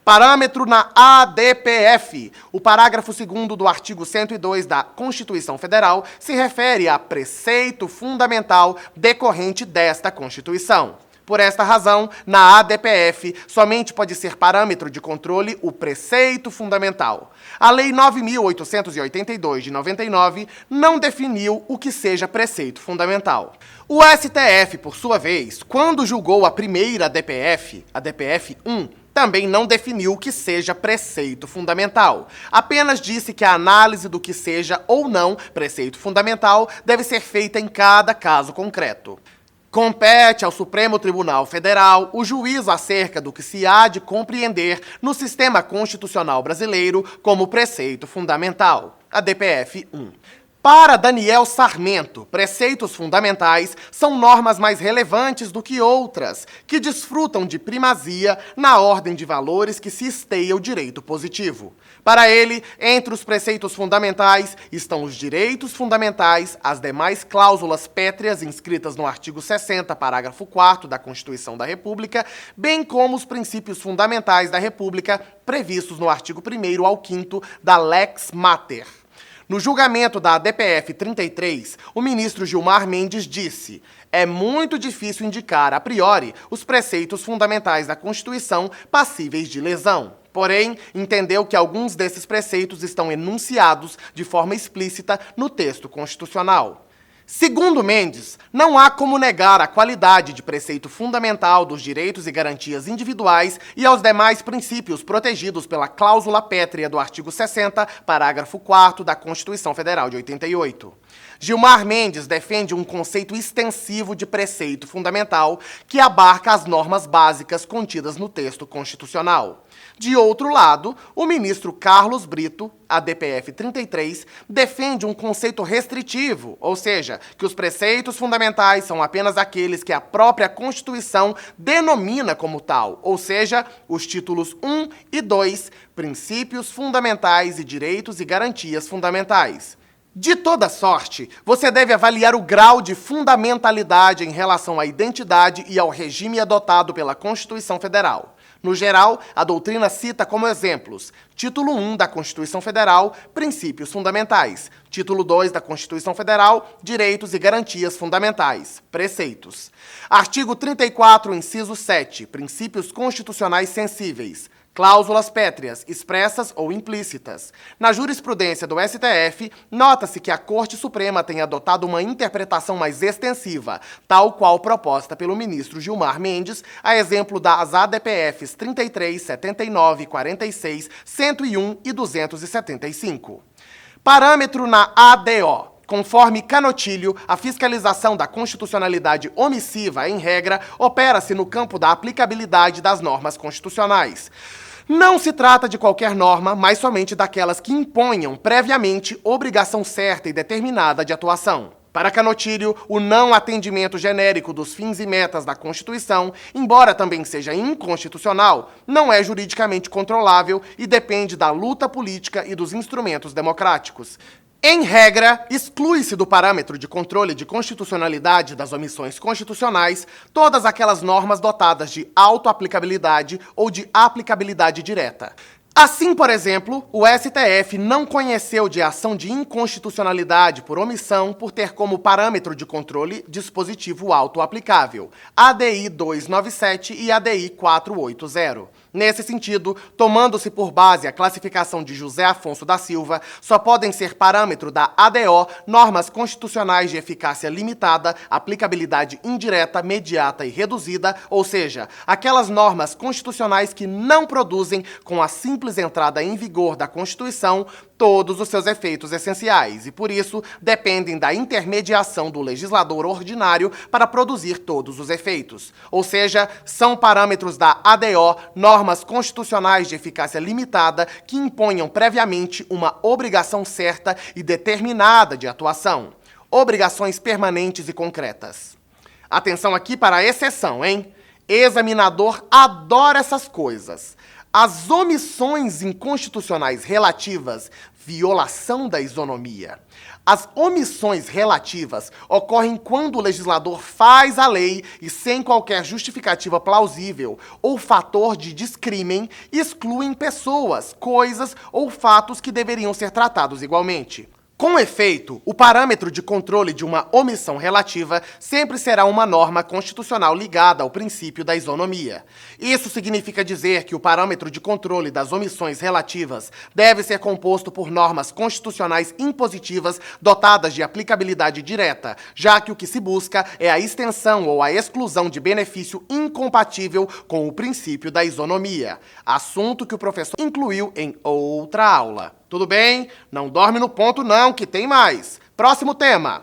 Parâmetro na ADPF. O parágrafo 2º do artigo 102 da Constituição Federal se refere a preceito fundamental decorrente desta Constituição. Por esta razão, na ADPF, somente pode ser parâmetro de controle o preceito fundamental. A Lei 9.882, de 99, não definiu o que seja preceito fundamental. O STF, por sua vez, quando julgou a primeira ADPF, a ADPF 1, também não definiu o que seja preceito fundamental. Apenas disse que a análise do que seja ou não preceito fundamental deve ser feita em cada caso concreto. Compete ao Supremo Tribunal Federal o juízo acerca do que se há de compreender no sistema constitucional brasileiro como preceito fundamental, a DPF 1. Para Daniel Sarmento, preceitos fundamentais são normas mais relevantes do que outras, que desfrutam de primazia na ordem de valores que se esteia o direito positivo. Para ele, entre os preceitos fundamentais estão os direitos fundamentais, as demais cláusulas pétreas inscritas no artigo 60, parágrafo 4º da Constituição da República, bem como os princípios fundamentais da República previstos no artigo 1º ao 5º da Lex Mater. No julgamento da ADPF 33, o ministro Gilmar Mendes disse: é muito difícil indicar, a priori, os preceitos fundamentais da Constituição passíveis de lesão. Porém, entendeu que alguns desses preceitos estão enunciados de forma explícita no texto constitucional. Segundo Mendes, não há como negar a qualidade de preceito fundamental dos direitos e garantias individuais e aos demais princípios protegidos pela cláusula pétrea do artigo 60, parágrafo 4º da Constituição Federal de 88. Gilmar Mendes defende um conceito extensivo de preceito fundamental que abarca as normas básicas contidas no texto constitucional. De outro lado, o ministro Carlos Brito, ADPF 33, defende um conceito restritivo, ou seja, que os preceitos fundamentais são apenas aqueles que a própria Constituição denomina como tal, ou seja, os títulos 1 e 2, Princípios Fundamentais e Direitos e Garantias Fundamentais. De toda sorte, você deve avaliar o grau de fundamentalidade em relação à identidade e ao regime adotado pela Constituição Federal. No geral, a doutrina cita como exemplos: Título 1 da Constituição Federal, Princípios Fundamentais. Título 2 da Constituição Federal, Direitos e Garantias Fundamentais, Preceitos. Artigo 34, inciso 7, Princípios Constitucionais Sensíveis. Cláusulas pétreas, expressas ou implícitas. Na jurisprudência do STF, nota-se que a Corte Suprema tem adotado uma interpretação mais extensiva, tal qual proposta pelo ministro Gilmar Mendes, a exemplo das ADPFs 33, 79, 46, 101 e 275. Parâmetro na ADO. Conforme Canotilho, a fiscalização da constitucionalidade omissiva, em regra, opera-se no campo da aplicabilidade das normas constitucionais. Não se trata de qualquer norma, mas somente daquelas que imponham previamente obrigação certa e determinada de atuação. Para Canotilho, o não atendimento genérico dos fins e metas da Constituição, embora também seja inconstitucional, não é juridicamente controlável e depende da luta política e dos instrumentos democráticos. Em regra, exclui-se do parâmetro de controle de constitucionalidade das omissões constitucionais todas aquelas normas dotadas de autoaplicabilidade ou de aplicabilidade direta. Assim, por exemplo, o STF não conheceu de ação de inconstitucionalidade por omissão por ter como parâmetro de controle dispositivo autoaplicável, ADI 297 e ADI 480. Nesse sentido, tomando-se por base a classificação de José Afonso da Silva, só podem ser parâmetro da ADO normas constitucionais de eficácia limitada, aplicabilidade indireta, imediata e reduzida, ou seja, aquelas normas constitucionais que não produzem, com a simples entrada em vigor da Constituição, todos os seus efeitos essenciais e, por isso, dependem da intermediação do legislador ordinário para produzir todos os efeitos. Ou seja, são parâmetros da ADO normas constitucionais de eficácia limitada que imponham previamente uma obrigação certa e determinada de atuação. Obrigações permanentes e concretas. Atenção aqui para a exceção, hein? Examinador adora essas coisas. As omissões inconstitucionais relativas, violação da isonomia. As omissões relativas ocorrem quando o legislador faz a lei e, sem qualquer justificativa plausível ou fator de descrimen, excluem pessoas, coisas ou fatos que deveriam ser tratados igualmente. Com efeito, o parâmetro de controle de uma omissão relativa sempre será uma norma constitucional ligada ao princípio da isonomia. Isso significa dizer que o parâmetro de controle das omissões relativas deve ser composto por normas constitucionais impositivas dotadas de aplicabilidade direta, já que o que se busca é a extensão ou a exclusão de benefício incompatível com o princípio da isonomia, assunto que o professor incluiu em outra aula. Tudo bem? Não dorme no ponto não, que tem mais. Próximo tema.